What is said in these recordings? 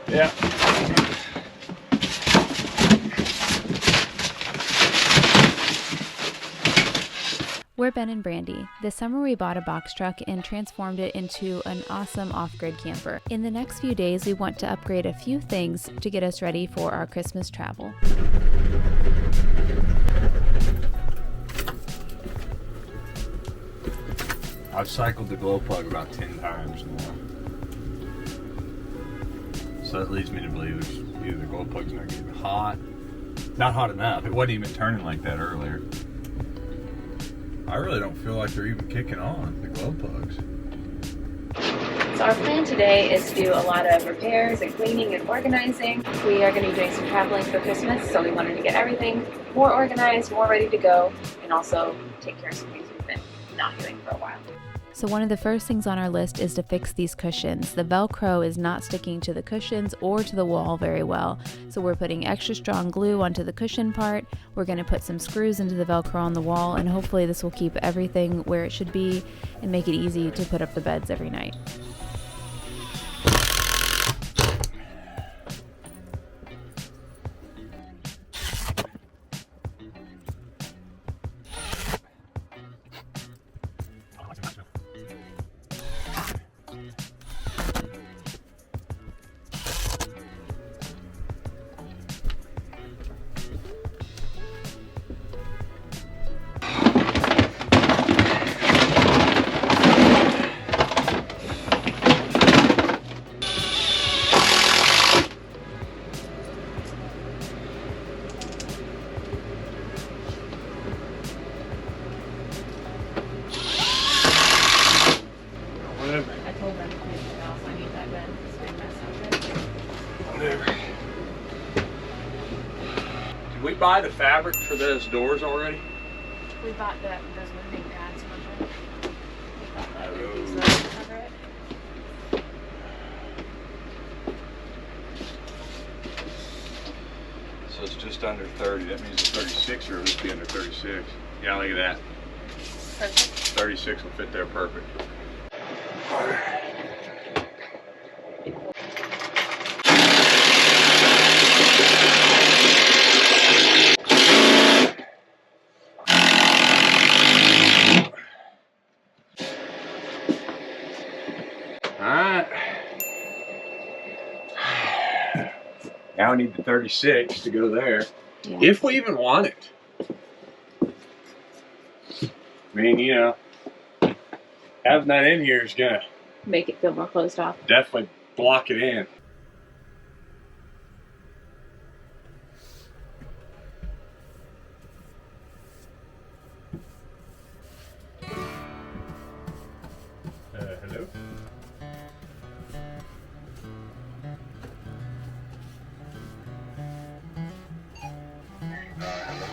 Yeah. We're Ben and Brandy. This summer we bought a box truck and transformed it into an awesome off-grid camper. In the next few days we want to upgrade a few things to get us ready for our Christmas travel. I've cycled the glow plug about 10 times now. So that leads me to believe there's either the glow plug's not getting hot, not hot enough. It wasn't even turning like that earlier. I really don't feel like they're even kicking on, the glow plugs. So our plan today is to do a lot of repairs and cleaning and organizing. We are going to be doing some traveling for Christmas, so we wanted to get everything more organized, more ready to go, and also take care of some things we've been not doing for a while. So one of the first things on our list is to fix these cushions. The Velcro is not sticking to the cushions or to the wall very well. So we're putting extra strong glue onto the cushion part. We're going to put some screws into the Velcro on the wall, and hopefully this will keep everything where it should be and make it easy to put up the beds every night. I told them to clean it out, so I need that bed. It's a big mess out there. Whatever. Did we buy the fabric for those doors already? We bought those moving pads from them. We thought that we would use Oh. those to cover it. So it's just under 30. That means the 36 or this be under 36. Yeah, look at that. Perfect. 36 will fit there perfect. Alright. Now I need the 36 to go there. Yeah. If we even want it. I mean, you know, having that in here is gonna Make it feel more closed off. definitely block it in. Hello?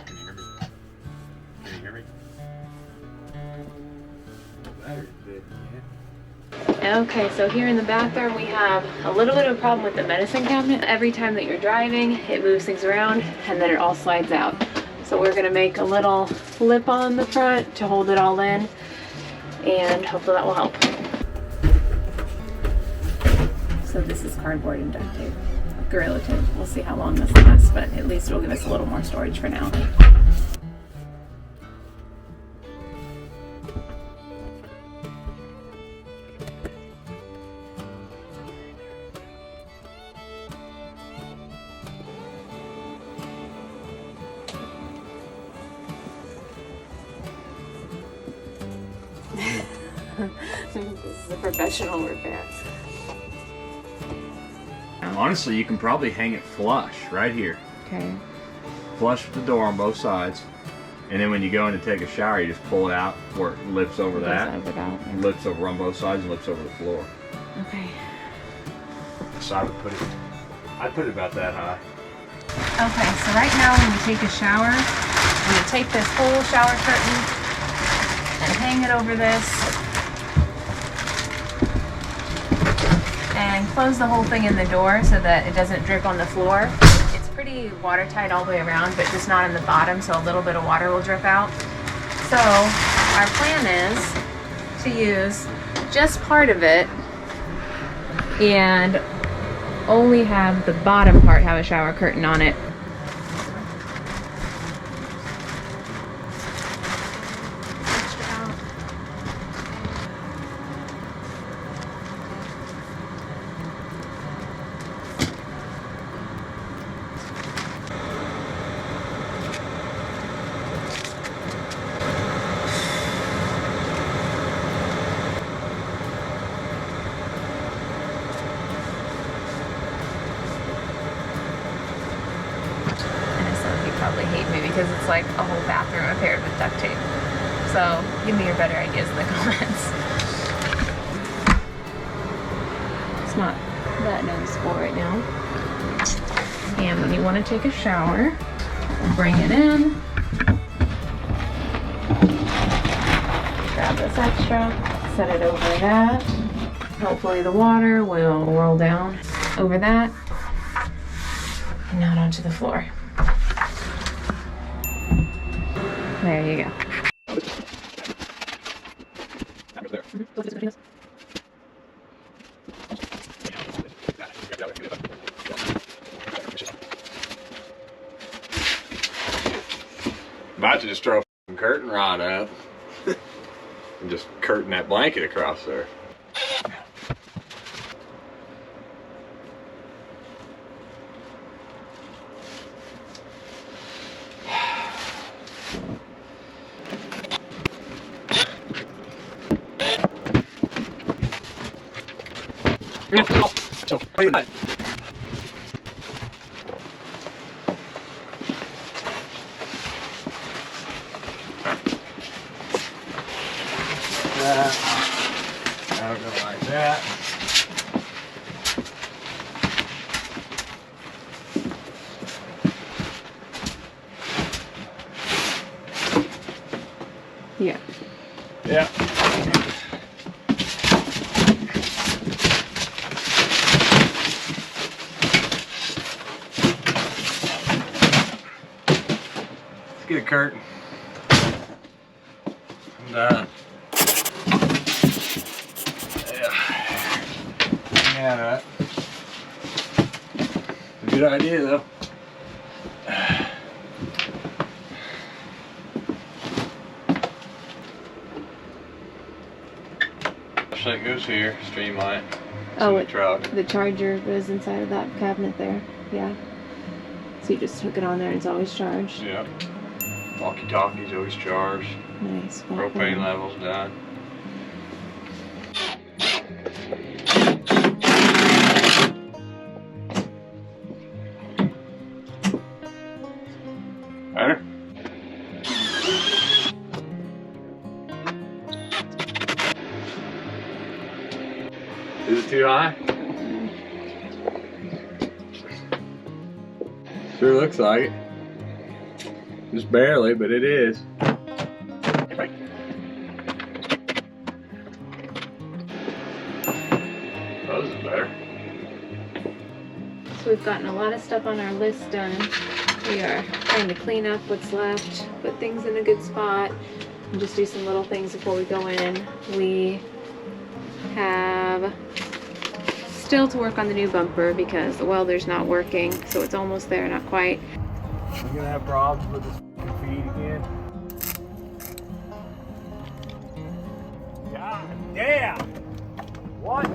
Can you hear me? Can you hear me? Battery's dead, yeah. Okay, so here in the bathroom we have a little bit of a problem with the medicine cabinet. Every time that you're driving, it moves things around and then it all slides out. So we're gonna make a little lip on the front to hold it all in, and hopefully that will help. So this is cardboard and duct tape, Gorilla Tape. We'll see how long this lasts, but at least it'll give us a little more storage for now. This is a professional repair. Honestly, you can probably hang it flush right here. Okay. Flush with the door on both sides. And then when you go in to take a shower, you just pull it out where it lifts over that. Lifts over on both sides and lifts over the floor. Okay. So I'd put it about that high. Okay, so right now when you take a shower, I'm going to take this whole shower curtain and hang it over this and close the whole thing in the door so that it doesn't drip on the floor. It's pretty watertight all the way around, but just not in the bottom, so a little bit of water will drip out. So our plan is to use just part of it and only have the bottom part have a shower curtain on it. Probably hate me because it's like a whole bathroom repaired with duct tape. So give me your better ideas in the comments. It's not that noticeable right now. And when you want to take a shower, bring it in, grab this extra, set it over that. Hopefully the water will roll down over that and not onto the floor. There you go. About to just throw a curtain rod up and just curtain that blanket across there. I'll go like that. Yeah. Yeah. Let's get a curtain. I'm done. Yeah, a good idea though. Flashlight goes here, stream light. Oh, the truck. The charger goes inside of that cabinet there. Yeah. So you just hook it on there and it's always charged. Yep. Walkie-talkie's always charged. Nice. Propane levels done. Better? Is it too high? Sure looks like it. Just barely, but it is. Those is better. So we've gotten a lot of stuff on our list done. We are trying to clean up what's left, put things in a good spot, and just do some little things before we go in. We have still to work on the new bumper because the welder's not working, so it's almost there, not quite. We're gonna have problems with this feed again. God damn! What?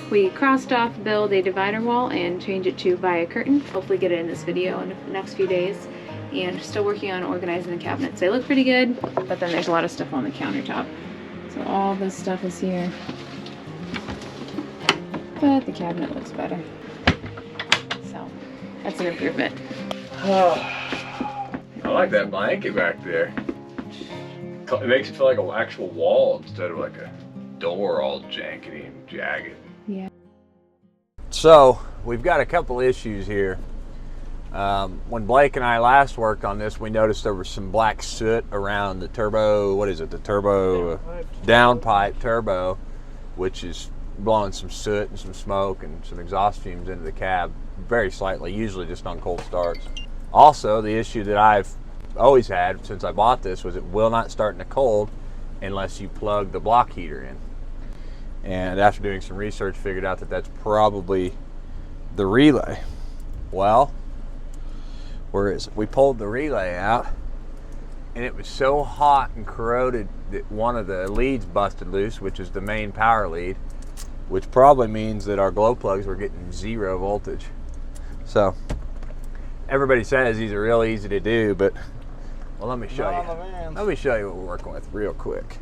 We crossed off build a divider wall and change it to buy a curtain. Hopefully get it in this video in the next few days. And still working on organizing the cabinets. They look pretty good, but then there's a lot of stuff on the countertop. So all this stuff is here. But the cabinet looks better. So that's an improvement. I like that blanket back there. It makes it feel like an actual wall instead of like a door all jankety and jagged. Yeah. So we've got a couple issues here. When Blake and I last worked on this, we noticed there was some black soot around the turbo, what is it, the turbo downpipe turbo, which is blowing some soot and some smoke and some exhaust fumes into the cab very slightly, usually just on cold starts. Also, the issue that I've always had since I bought this was it will not start in the cold unless you plug the block heater in. And after doing some research, figured out that that's probably the relay. Well, where is it? We pulled the relay out, and it was so hot and corroded that one of the leads busted loose, which is the main power lead, which probably means that our glow plugs were getting 0 voltage. So everybody says these are real easy to do, but well, let me show you. Let me show you what we're working with real quick.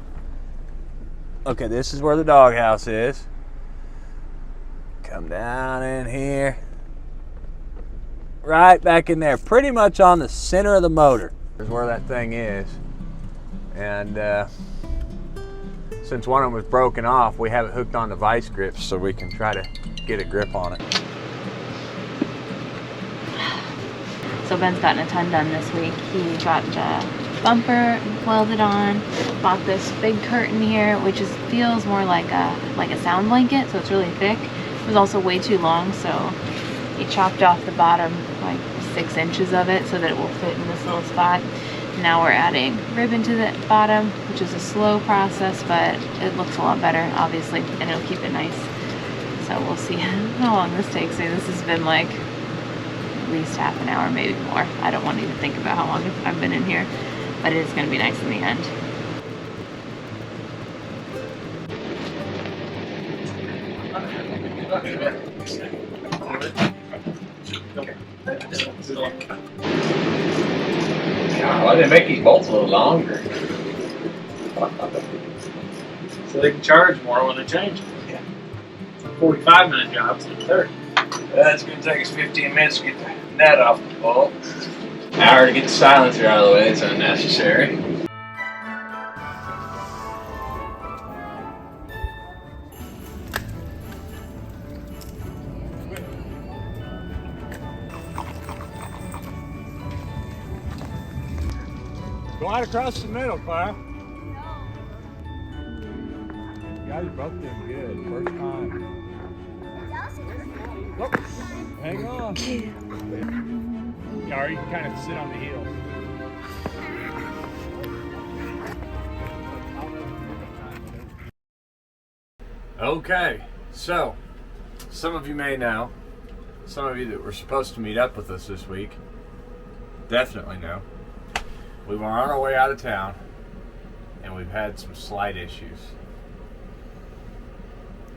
Okay, this is where the doghouse is. Come down in here. Right back in there, pretty much on the center of the motor is where that thing is. And since one of them was broken off, we have it hooked on the vice grips so we can try to get a grip on it. So Ben's gotten a ton done this week. He got the bumper welded on, bought this big curtain here, which feels more like a sound blanket, so it's really thick. It was also way too long, so he chopped off the bottom like 6 inches of it so that it will fit in this little spot. Now we're adding ribbon to the bottom, which is a slow process, but it looks a lot better, obviously, and it'll keep it nice. So we'll see how long this takes me. This has been like at least half an hour, maybe more. I don't want to even think about how long I've been in here, but it is going to be nice in the end. Why did they make these bolts a little longer? So they can charge more when they change them. Yeah. 45-minute jobs in 30. That's going to take us 15 minutes to get the net off the bolt. An hour to get the silencer out of the way. It's unnecessary. Go out across the middle, Clara. You guys are both doing good. First time. Oh, hang on. Yeah, or you can kind of sit on the heels. Okay, so some of you may know, some of you that were supposed to meet up with us this week definitely know. We were on our way out of town, and we've had some slight issues.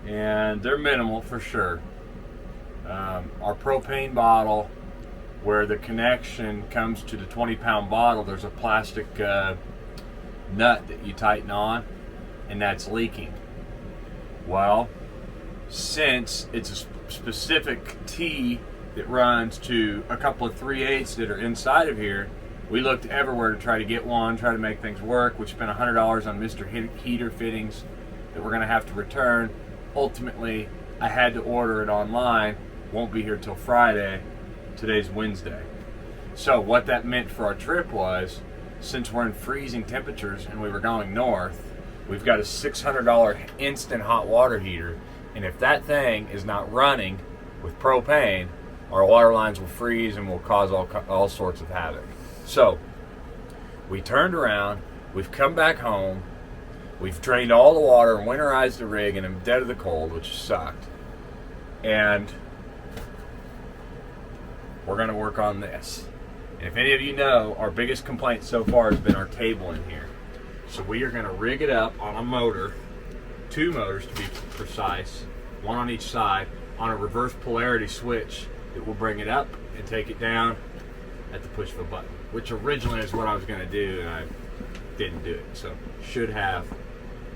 And they're minimal for sure. Our propane bottle, where the connection comes to the 20-pound bottle, there's a plastic nut that you tighten on, and that's leaking. Well, since it's a specific T that runs to a couple of 3/8 that are inside of here, we looked everywhere to try to get one, try to make things work. We spent $100 on Mr. Heater fittings that we're going to have to return. Ultimately, I had to order it online. Won't be here till Friday. Today's Wednesday. So what that meant for our trip was, since we're in freezing temperatures and we were going north, we've got a $600 instant hot water heater. And if that thing is not running with propane, our water lines will freeze and will cause all sorts of havoc. So we turned around, we've come back home, we've drained all the water and winterized the rig in the dead of the cold, which sucked. And we're going to work on this. And if any of you know, our biggest complaint so far has been our cable in here. So we are going to rig it up on a motor, 2 motors to be precise, one on each side, on a reverse polarity switch that will bring it up and take it down at the push of a button, which originally is what I was going to do, and I didn't do it. So should have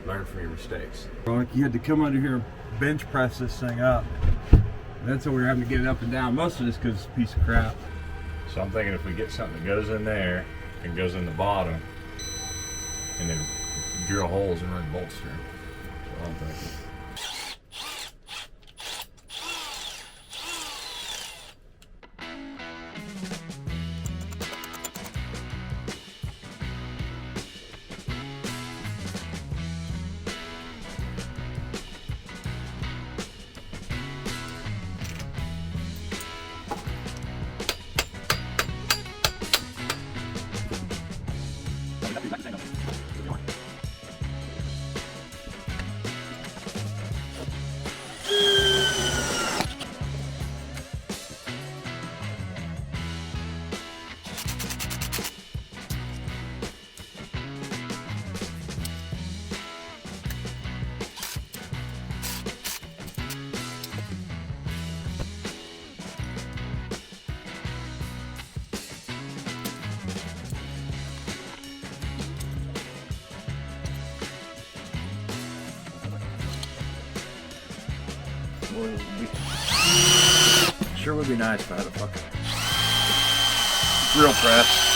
learned from your mistakes. You had to come under here, bench press this thing up. That's why we were having to get it up and down. Most of this because it's a piece of crap. So I'm thinking if we get something that goes in there and goes in the bottom, and then drill holes and run bolts through. That's what I'm thinking. Sure would be nice if I had a fucking drill press.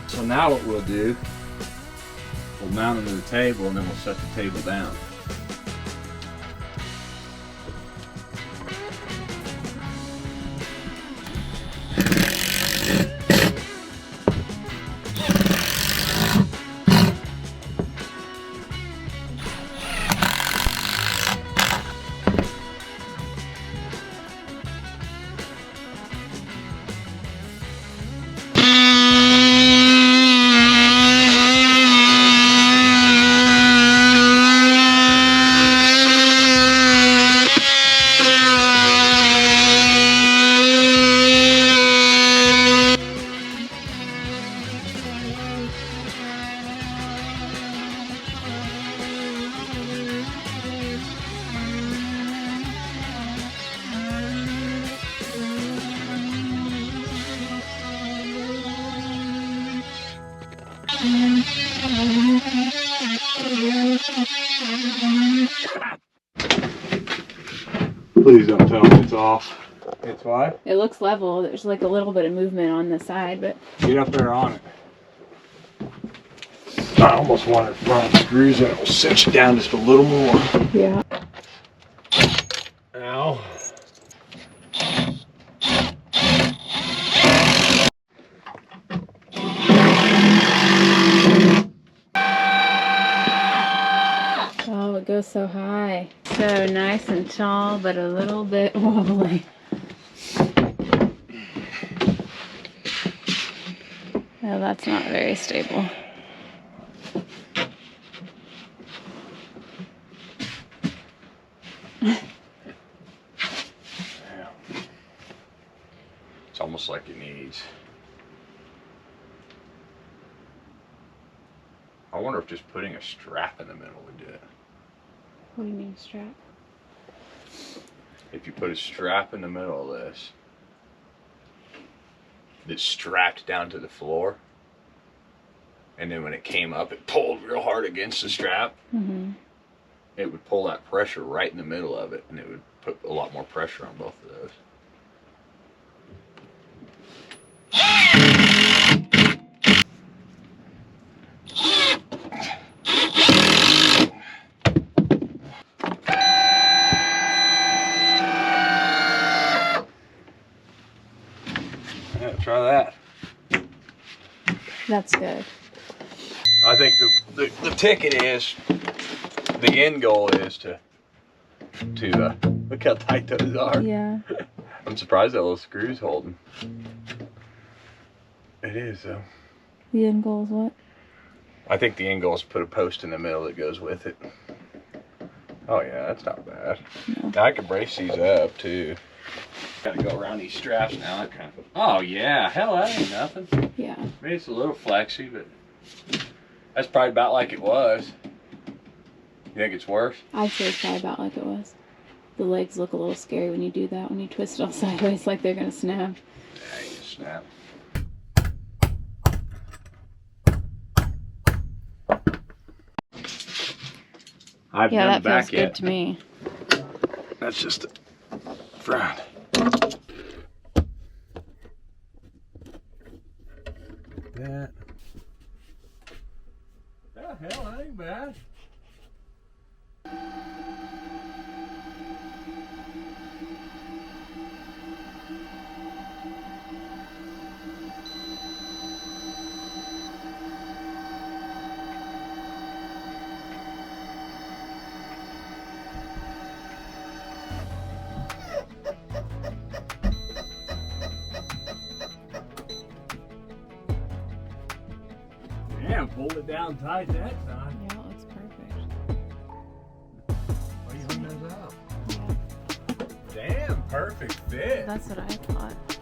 So now what we'll do, we'll mount them to the table and then we'll set the table down. Please don't tell me it's off. It's what? It looks level. There's like a little bit of movement on the side, but Get up there on it. I almost want to run the screws and it will cinch it down just a little more. yeah. Ow. Oh, it goes so high. So nice and tall, but a little bit wobbly. Well, that's not very stable. It's almost like it needs. I wonder if just putting a strap in the middle would do it. What do you mean strap? If you put a strap in the middle of this that's strapped down to the floor, and then when it came up, it pulled real hard against the strap, it would pull that pressure right in the middle of it, and it would put a lot more pressure on both of those. Yeah, try that. That's good. I think the ticket is, the end goal is to look how tight those are. Yeah. I'm surprised that little screw's holding. It is though. The end goal is what? I think the end goal is to put a post in the middle that goes with it. Oh yeah, that's not bad. No. I can brace these up too. Gotta go around these straps now. That kind of. Oh yeah, hell, that ain't nothing. Yeah. Maybe it's a little flexy, but that's probably about like it was. You think it's worse? I'd say it's probably about like it was. The legs look a little scary when you do that, when you twist it all sideways like they're gonna snap. Yeah, you just snap. I've Yeah, done that the back feels yet. good to me. That's just the front. That. Yeah, hell, that ain't bad. Yeah, pulled it down tight that time. Yeah, it looks perfect. Why do you hung those up? Damn, perfect fit. That's what I thought.